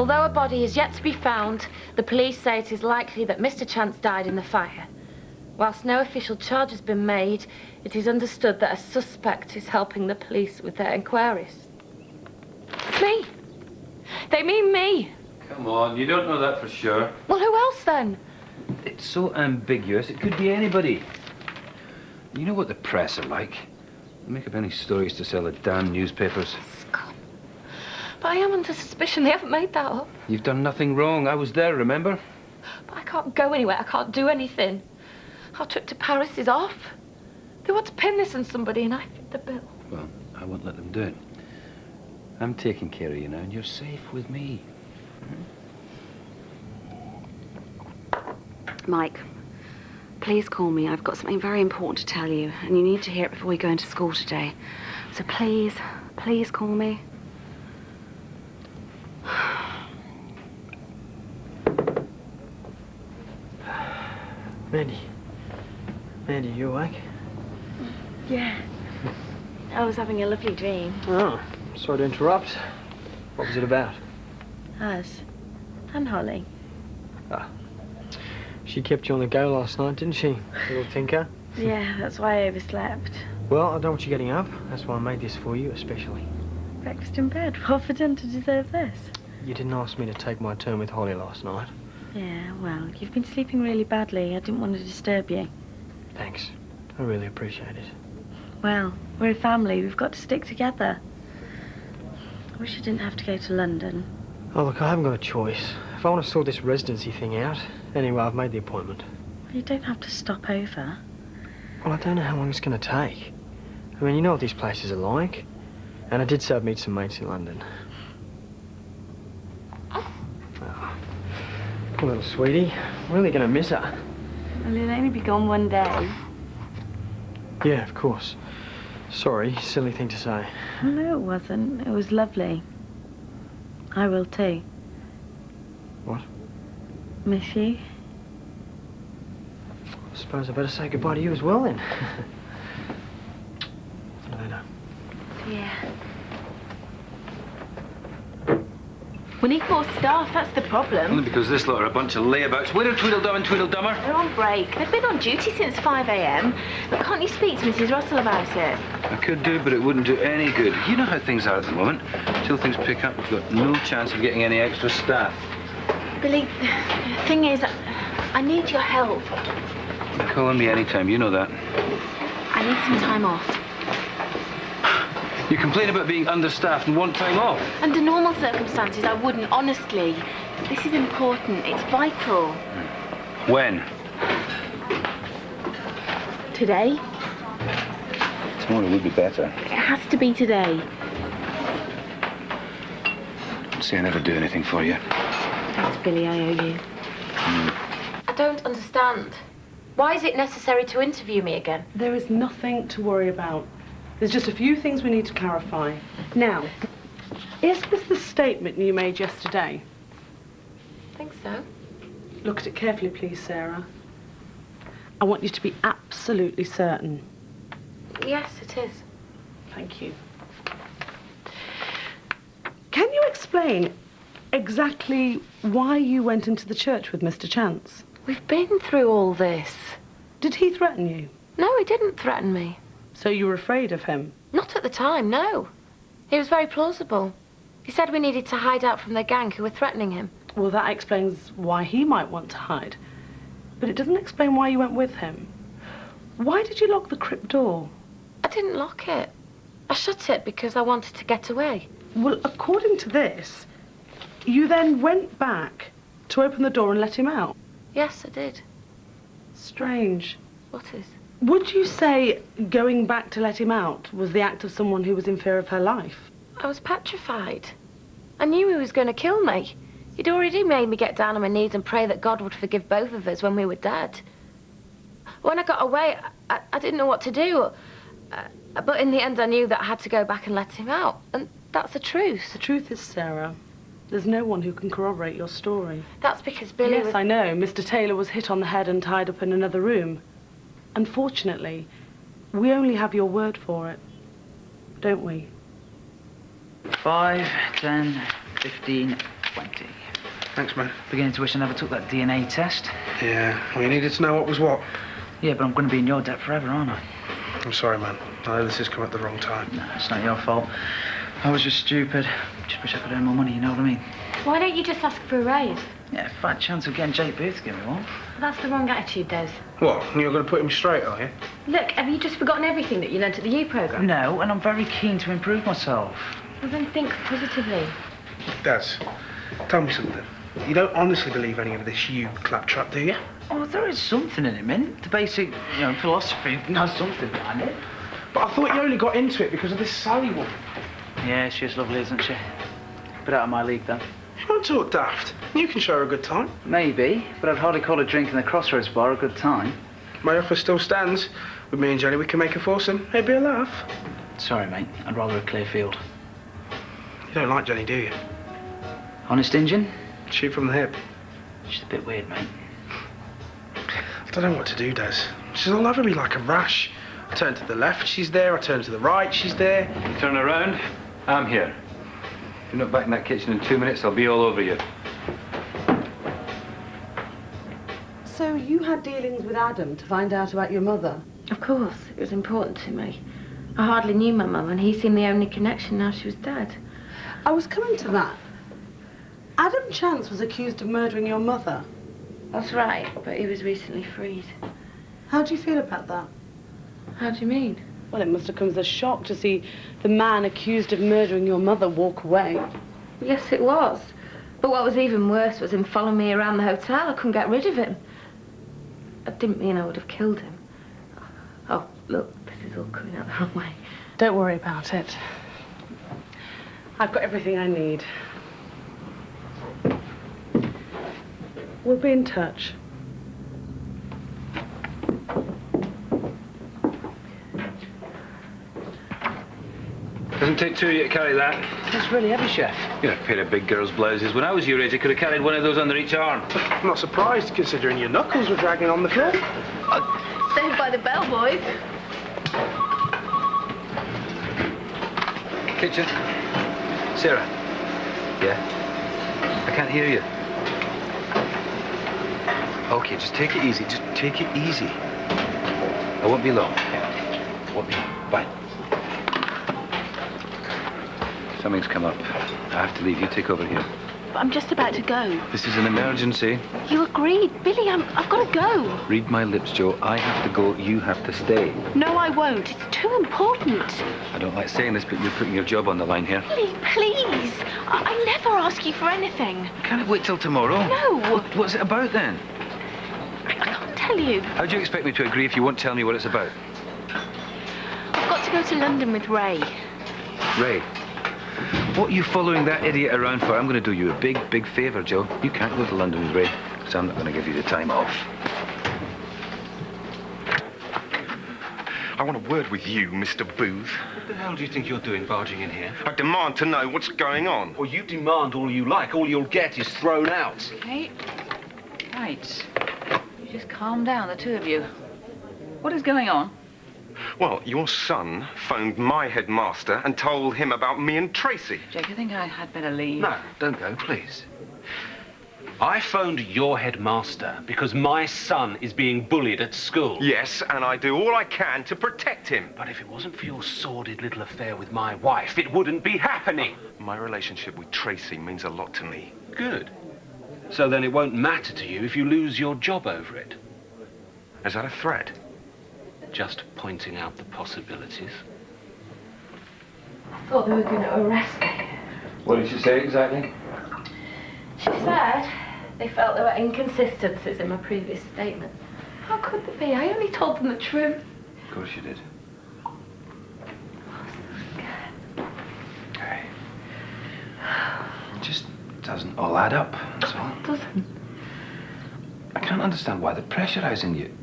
Although a body is yet to be found, the police say it is likely that Mr. Chance died in the fire. Whilst no official charge has been made, it is understood that a suspect is helping the police with their inquiries. It's me. They mean me. Come on, you don't know that for sure. Well, who else then? It's so ambiguous, it could be anybody. You know what the press are like. They make up any stories to sell the damn newspapers. Scum. But I am under suspicion. They haven't made that up. You've done nothing wrong. I was there, remember? But I can't go anywhere. I can't do anything. Our trip to Paris is off. They want to pin this on somebody and I fit the bill. Well, I won't let them do it. I'm taking care of you now and you're safe with me. Mike, please call me. I've got something very important to tell you, and you need to hear it before we go into school today. So please, please call me. Mandy. Mandy, you awake? Yeah. I was having a lovely dream. Oh, sorry to interrupt. What was it about? Us. And Holly. Ah. She kept you on the go last night, didn't she, little tinker? Yeah, that's why I overslept. Well, I don't want you getting up. That's why I made this for you, especially. Breakfast in bed. What have I done to deserve this? You didn't ask me to take my turn with Holly last night. Yeah, well, you've been sleeping really badly. I didn't want to disturb you. Thanks. I really appreciate it. Well, we're a family. We've got to stick together. I wish I didn't have to go to London. Oh, look, I haven't got a choice. If I want to sort this residency thing out, anyway, I've made the appointment. You don't have to stop over. Well, I don't know how long it's going to take. I mean, you know what these places are like. And I did say I'd meet some mates in London. Oh, poor little sweetie. I'm really going to miss her. Well, it'll only be gone one day. Yeah, of course. Sorry, silly thing to say. No, it wasn't. It was lovely. I will too. What? Miss you. I suppose I better say goodbye to you as well, then. See you later. Yeah. We need more staff, that's the problem. Only because this lot are a bunch of layabouts. Where are Tweedledum and Tweedledummer? They're on break. They've been on duty since 5 a.m. But can't you speak to Mrs. Russell about it? I could do, but it wouldn't do any good. You know how things are at the moment. Till things pick up, we've got no chance of getting any extra staff. Billy, the thing is, I need your help. You're calling me anytime, you know that. I need some time off. You complain about being understaffed and want time off. Under normal circumstances, I wouldn't, honestly. This is important. It's vital. When? Today? Tomorrow would be better. It has to be today. Don't say I never do anything for you. Thanks, Billy, I owe you. I don't understand. Why is it necessary to interview me again? There is nothing to worry about. There's just a few things we need to clarify. Now, is this the statement you made yesterday? I think so. Look at it carefully, please, Sarah. I want you to be absolutely certain. Yes, it is. Thank you. Can you explain exactly why you went into the church with Mr. Chance? We've been through all this. Did he threaten you? No, he didn't threaten me. So you were afraid of him? Not at the time, no. He was very plausible. He said we needed to hide out from the gang who were threatening him. Well, that explains why he might want to hide. But it doesn't explain why you went with him. Why did you lock the crypt door? I didn't lock it. I shut it because I wanted to get away. Well, according to this, you then went back to open the door and let him out. Yes, I did. Strange. What is? Would you say going back to let him out was the act of someone who was in fear of her life? I was petrified. I knew he was going to kill me. He'd already made me get down on my knees and pray that God would forgive both of us when we were dead. When I got away, I didn't know what to do. But in the end, I knew that I had to go back and let him out. And that's the truth. The truth is, Sarah, there's no one who can corroborate your story. That's because Billy Yes, I know. Mr. Taylor was hit on the head and tied up in another room. Unfortunately, we only have your word for it, don't we? 5, 10, 15, 20. Thanks, man. Beginning to wish I never took that DNA test. Yeah, well, you needed to know what was what. Yeah, but I'm going to be in your debt forever, aren't I? I'm sorry, man. I know this has come at the wrong time. No, it's not your fault. I was just stupid. Just wish I could earn more money, you know what I mean? Why don't you just ask for a raise? Yeah, fat chance of getting Jake Booth to give me one. That's the wrong attitude, Des. What? You're going to put him straight, are you? Look, have you just forgotten everything that you learnt at the U programme? No, and I'm very keen to improve myself. Well, then think positively. Daz, tell me something. You don't honestly believe any of this you claptrap, do you? Oh, there is something in it, Mint. The basic, philosophy has something behind it. But I thought you only got into it because of this Sally woman. Yeah, she's lovely, isn't she? Bit out of my league, then. You won't talk daft. You can show her a good time. Maybe, but I'd hardly call a drink in the Crossroads bar a good time. My offer still stands. With me and Jenny, we can make a foursome. It'd be a laugh. Sorry, mate. I'd rather a clear field. You don't like Jenny, do you? Honest Injun? Shoot from the hip. She's a bit weird, mate. I don't know what to do, Des. She's all over me like a rash. I turn to the left, she's there. I turn to the right, she's there. You turn around, I'm here. If you're not back in that kitchen in 2 minutes, I'll be all over you. So you had dealings with Adam to find out about your mother? Of course, it was important to me. I hardly knew my mum, and he seemed the only connection now she was dead. I was coming to that. Adam Chance was accused of murdering your mother. That's right, but he was recently freed. How do you feel about that? How do you mean? Well, it must have come as a shock to see the man accused of murdering your mother walk away. Yes, it was. But what was even worse was him following me around the hotel. I couldn't get rid of him. I didn't mean I would have killed him. Oh, look, this is all coming out the wrong way. Don't worry about it. I've got everything I need. We'll be in touch. Doesn't take two of you to carry that. That's really heavy, Chef. You're a pair of big girls' blouses. When I was your age, I could have carried one of those under each arm. I'm not surprised, considering your knuckles were dragging on the floor. Saved by the bell, boys. Kitchen. Sarah. Yeah? I can't hear you. Okay, just take it easy. Just take it easy. I won't be long. I won't be long. Bye. Something's come up. I have to leave. You take over here. But I'm just about to go. This is an emergency. You agreed. Billy, I've got to go. Read my lips, Joe. I have to go. You have to stay. No, I won't. It's too important. I don't like saying this, but you're putting your job on the line here. Billy, please. I never ask you for anything. Can't I wait till tomorrow? No. What's it about then? I can't tell you. How do you expect me to agree if you won't tell me what it's about? I've got to go to London with Ray. Ray, what are you following that idiot around for? I'm going to do you a big, big favour, Joe. You can't go to London with Ray, so I'm not going to give you the time off. I want a word with you, Mr. Booth. What the hell do you think you're doing barging in here? I demand to know what's going on. Well, you demand all you like. All you'll get is thrown out. Okay. Right. You just calm down, the two of you. What is going on? Well, your son phoned my headmaster and told him about me and Tracy. Jake, I think I had better leave. No, don't go, please. I phoned your headmaster because my son is being bullied at school. Yes, and I do all I can to protect him. But if it wasn't for your sordid little affair with my wife, it wouldn't be happening. My relationship with Tracy means a lot to me. Good. So then it won't matter to you if you lose your job over it. Is that a threat? Just pointing out the possibilities. I thought they were going to arrest me. What did she say exactly? She said they felt there were inconsistencies in my previous statement. How could there be? I only told them the truth. Of course you did. I was so scared. Okay. It just doesn't all add up, that's all. It doesn't. I can't understand why they're pressurising you.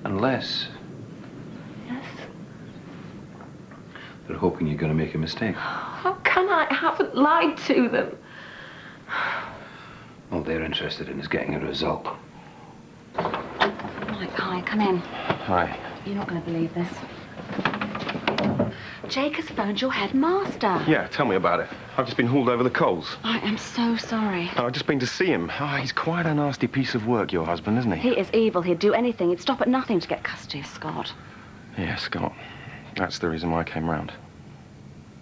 Unless Yes. they're hoping you're going to make a mistake. How can I? I haven't lied to them. All they're interested in is getting a result. Mike, hi, come in. Hi. You're not going to believe this. Jake has phoned your headmaster. Yeah, tell me about it. I've just been hauled over the coals. I am so sorry. I've just been to see him. Oh, he's quite a nasty piece of work, your husband, isn't he? He is evil. He'd do anything. He'd stop at nothing to get custody of Scott. Yeah, Scott. That's the reason why I came round.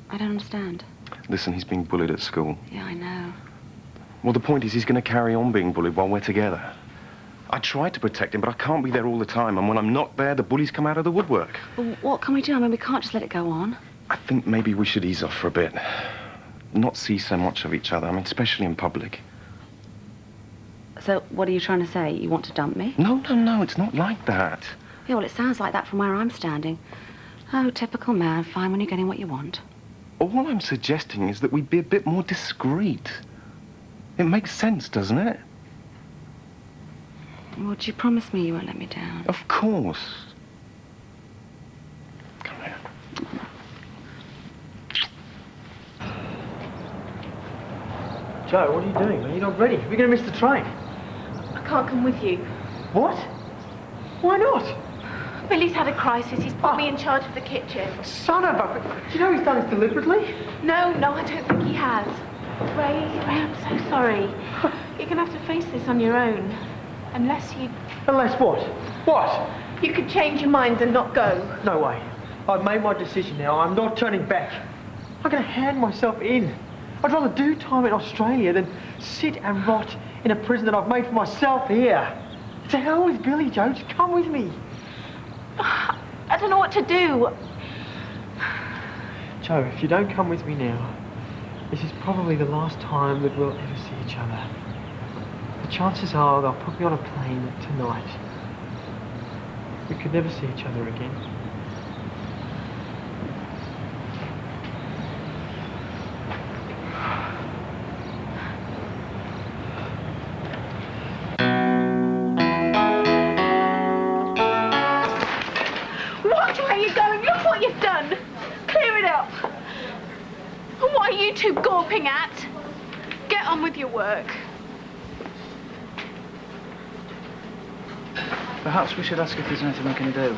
I don't understand. Listen, he's being bullied at school. Yeah, I know. Well, the point is he's going to carry on being bullied while we're together. I tried to protect him, but I can't be there all the time. And when I'm not there, the bullies come out of the woodwork. Well, what can we do? I mean, we can't just let it go on. I think maybe we should ease off for a bit. Not see so much of each other. I mean, especially in public. So, what are you trying to say? You want to dump me? No, it's not like that. Yeah, well, it sounds like that from where I'm standing. Oh, typical man. Fine when you're getting what you want. All I'm suggesting is that we be a bit more discreet. It makes sense, doesn't it? Well, do you promise me you won't let me down? Of course. Come here. Joe, what are you doing, man? You're not ready. We're going to miss the train. I can't come with you. What? Why not? Billy's had a crisis. He's put me in charge of the kitchen. Son of a... Do you know he's done this deliberately? No, I don't think he has. Ray, I'm so sorry. You're going to have to face this on your own. Unless you... Unless what? What? You could change your mind and not go. No way. I've made my decision now. I'm not turning back. I'm going to hand myself in. I'd rather do time in Australia than sit and rot in a prison that I've made for myself here. To hell with Billy, Joe. Just come with me. I don't know what to do. Joe, if you don't come with me now, this is probably the last time that we'll ever see each other. The chances are they'll put me on a plane tonight. We could never see each other again. Watch where you're going. Look what you've done. Clear it up. And what are you two gawping at? Get on with your work. Perhaps we should ask if there's anything we can do.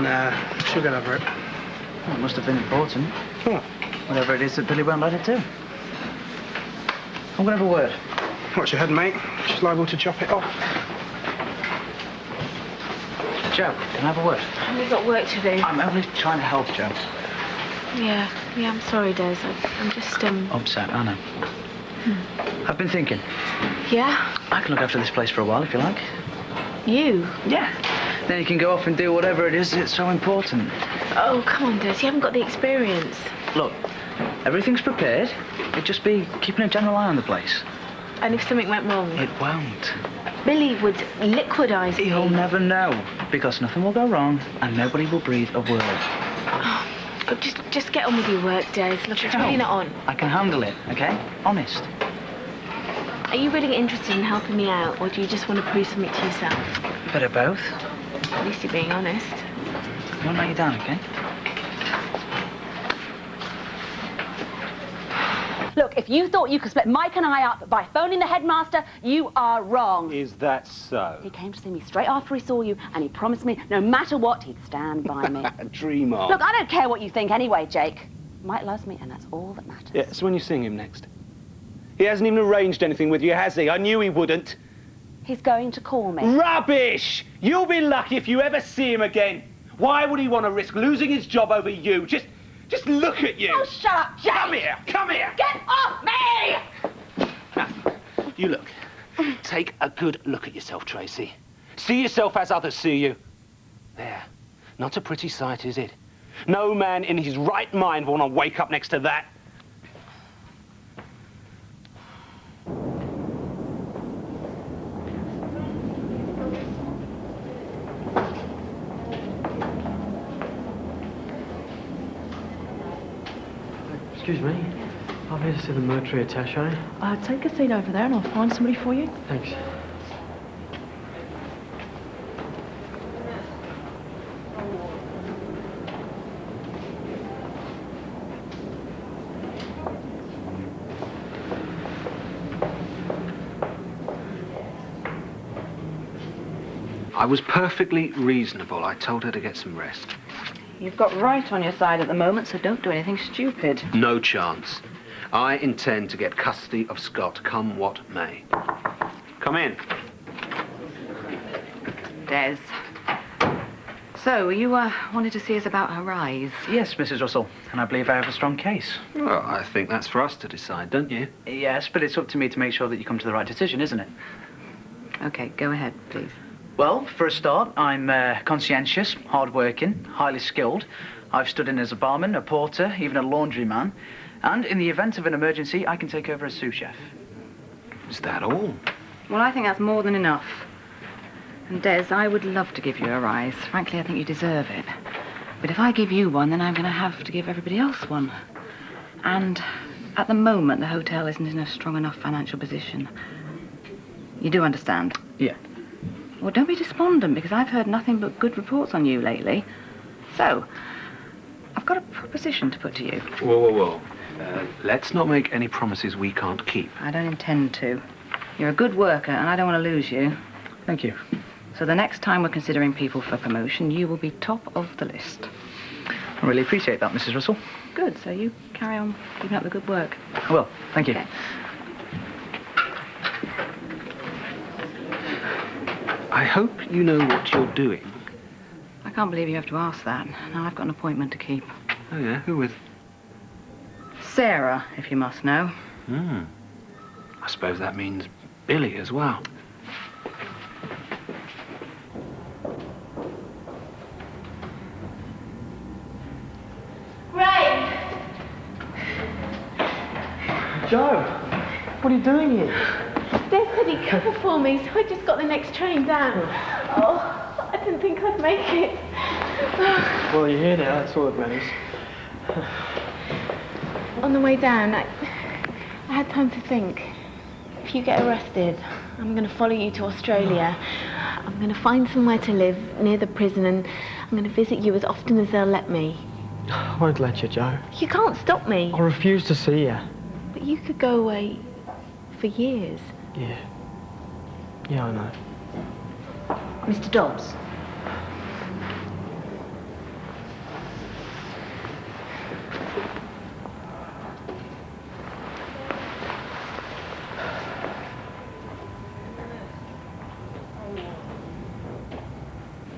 Nah, she'll get over it. Well, it must have been important. What? Whatever it is that Billy won't let it do. I'm going to have a word. Watch your head, mate. She's liable to chop it off. Joe, can I have a word? We've got work to do. I'm only trying to help, Joe. Yeah, I'm sorry, Des. I'm just, Upset, I know. I've been thinking. Yeah? I can look after this place for a while, if you like. You? Yeah. Then you can go off and do whatever it is that's so important. Oh, come on, Des. You haven't got the experience. Look, everything's prepared. It'd just be keeping a general eye on the place. And if something went wrong? It won't. Billy would liquidize me. You'll never know, because nothing will go wrong and nobody will breathe a word. Oh, just get on with your work, Des. Look, it's really not on. I can handle it, okay? Honest. Are you really interested in helping me out, or do you just want to prove something to yourself? A bit of both. At least you're being honest. I won't let you down, okay? Look, if you thought you could split Mike and I up by phoning the headmaster, you are wrong. Is that so? He came to see me straight after he saw you, and he promised me no matter what, he'd stand by me. Dream on. Look, I don't care what you think anyway, Jake. Mike loves me, and that's all that matters. Yeah, so when you sing him next. He hasn't even arranged anything with you, has he? I knew he wouldn't. He's going to call me. Rubbish! You'll be lucky if you ever see him again. Why would he want to risk losing his job over you? Just look at you. Oh, shut up, Jake! Come here! Get off me! Now, you look. Take a good look at yourself, Tracy. See yourself as others see you. There. Not a pretty sight, is it? No man in his right mind will want to wake up next to that. Excuse me. I'm here to see the military attaché. Take a seat over there and I'll find somebody for you. Thanks. I was perfectly reasonable. I told her to get some rest. You've got right on your side at the moment, so don't do anything stupid. No chance. I intend to get custody of Scott, come what may. Come in. Des. So, you wanted to see us about her rise? Yes, Mrs. Russell, and I believe I have a strong case. Well, I think that's for us to decide, don't you? Yes, but it's up to me to make sure that you come to the right decision, isn't it? Okay, go ahead, please. Well, for a start, I'm conscientious, hard-working, highly skilled. I've stood in as a barman, a porter, even a laundryman. And in the event of an emergency, I can take over as sous chef. Is that all? Well, I think that's more than enough. And Des, I would love to give you a rise. Frankly, I think you deserve it. But if I give you one, then I'm going to have to give everybody else one. And at the moment, the hotel isn't in a strong enough financial position. You do understand? Yeah. Well, don't be despondent, because I've heard nothing but good reports on you lately. So, I've got a proposition to put to you. Whoa. Let's not make any promises we can't keep. I don't intend to. You're a good worker, and I don't want to lose you. Thank you. So the next time we're considering people for promotion, you will be top of the list. I really appreciate that, Mrs. Russell. Good, so you carry on keeping up the good work. I will. Thank you. Okay. I hope you know what you're doing. I can't believe you have to ask that. Now I've got an appointment to keep. Oh, yeah? Who with? Sarah, if you must know. I suppose that means Billy as well. Joe, what are you doing here? Dad said he'd cover for me, so I just got the next train down. Oh, I didn't think I'd make it. Well, you're here now, that's all that matters. On the way down, I had time to think. If you get arrested, I'm going to follow you to Australia. I'm going to find somewhere to live near the prison, and I'm going to visit you as often as they'll let me. I won't let you, Joe. You can't stop me. I refuse to see you. But you could go away for years. Yeah. Yeah, I know. Mr. Dobbs.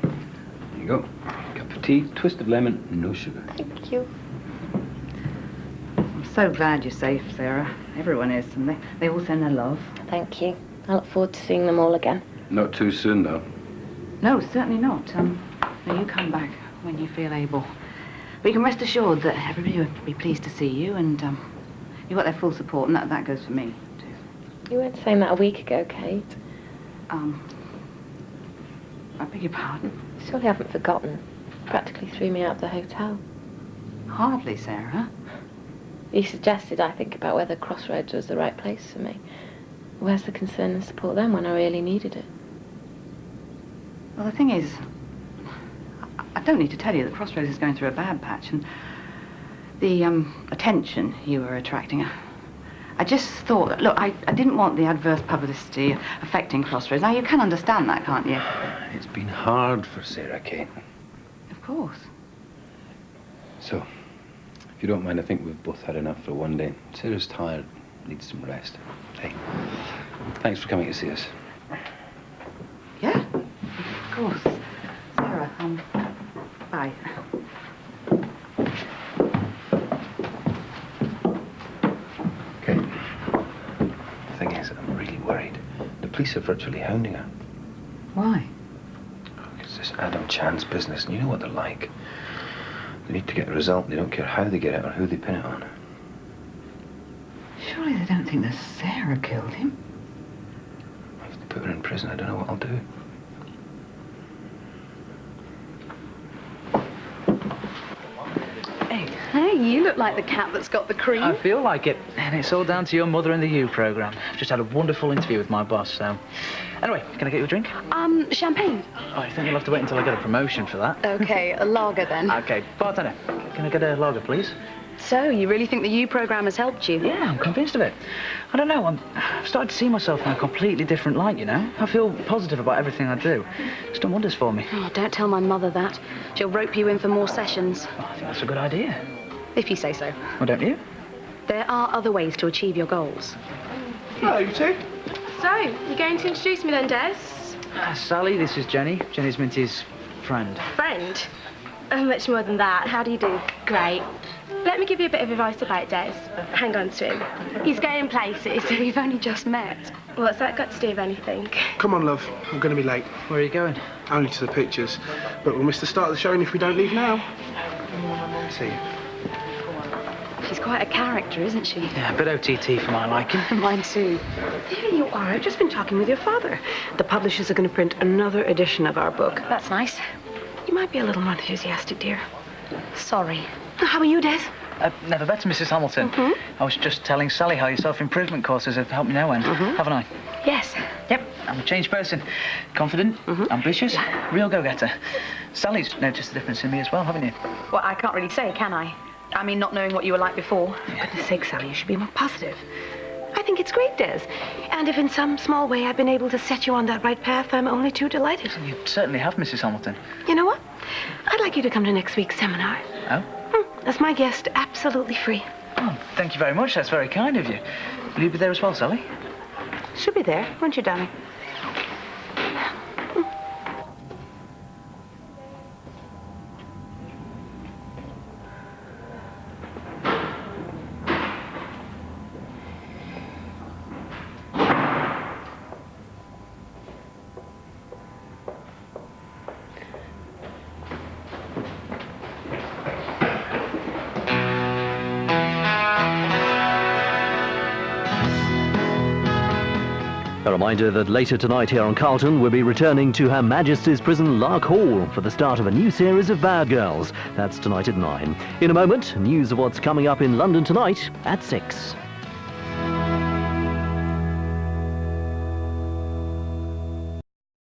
There you go. Cup of tea, twist of lemon, no sugar. Thank you. I'm so glad you're safe, Sarah. Everyone is, and they all send their love. Thank you. I look forward to seeing them all again. Not too soon, though. No, certainly not. No, you come back when you feel able. But you can rest assured that everybody will be pleased to see you, and you've got their full support, and that goes for me, too. You weren't saying that a week ago, Kate. I beg your pardon? You surely haven't forgotten. Practically threw me out of the hotel. Hardly, Sarah. You suggested I think about whether Crossroads was the right place for me. Where's the concern and support then when I really needed it? Well, the thing is, I don't need to tell you that Crossroads is going through a bad patch, and the attention you were attracting, I just thought, look, I didn't want the adverse publicity affecting Crossroads. Now, you can understand that, can't you? It's been hard for Sarah, Kate. Of course. So, if you don't mind, I think we've both had enough for one day. Sarah's tired, needs some rest. Hey, thanks for coming to see us. Yeah, of course. Sarah, bye. Okay. The thing is, I'm really worried. The police are virtually hounding her. Why? It's this Adam Chan's business, and you know what they're like. They need to get a result. They don't care how they get it or who they pin it on. Surely they don't think that Sarah killed him. If they put her in prison, I don't know what I'll do. Hey, you look like the cat that's got the cream. I feel like it, and it's all down to your Mother and the You program. Just had a wonderful interview with my boss, so... Anyway, can I get you a drink? Champagne. Oh, I think you'll have to wait until I get a promotion for that. Okay, a lager then. Okay, bartender, can I get a lager, please? So, you really think the U programme has helped you? Yeah, I'm convinced of it. I don't know, I've started to see myself in a completely different light, you know? I feel positive about everything I do. It's done wonders for me. Oh, don't tell my mother that. She'll rope you in for more sessions. Oh, I think that's a good idea. If you say so. Well, don't you? There are other ways to achieve your goals. Hello, you two. So, you're going to introduce me then, Des? Sally, this is Jenny. Jenny's Minty's friend. Friend? Oh, much more than that. How do you do? Great. Let me give you a bit of advice about Des. Hang on to him. He's going places. We've only just met. What's that got to do with anything? Come on, love. I'm going to be late. Where are you going? Only to the pictures. But we'll miss the start of the showing if we don't leave now. See you. She's quite a character, isn't she? Yeah, a bit OTT for my liking. Mine too. There you are. I've just been talking with your father. The publishers are going to print another edition of our book. That's nice. You might be a little more enthusiastic, dear. Sorry. How are you, Des? Never better, Mrs. Hamilton. I was just telling Sally how your self-improvement courses have helped me no end, haven't I? Yes. Yep, I'm a changed person. Confident, ambitious, real go-getter. Sally's noticed the difference in me as well, haven't you? Well, I can't really say, can I? I mean, not knowing what you were like before. For goodness sake, Sally, you should be more positive. I think it's great, Des. And if in some small way I've been able to set you on that right path, I'm only too delighted. You certainly have, Mrs. Hamilton. You know what? I'd like you to come to next week's seminar. Oh? As my guest, absolutely free. Oh, thank you very much. That's very kind of you. Will you be there as well, Sally? She'll be there, won't you, darling? A reminder that later tonight here on Carlton, we'll be returning to Her Majesty's Prison Lark Hall for the start of a new series of Bad Girls. That's tonight at 9. In a moment, news of what's coming up in London tonight at 6.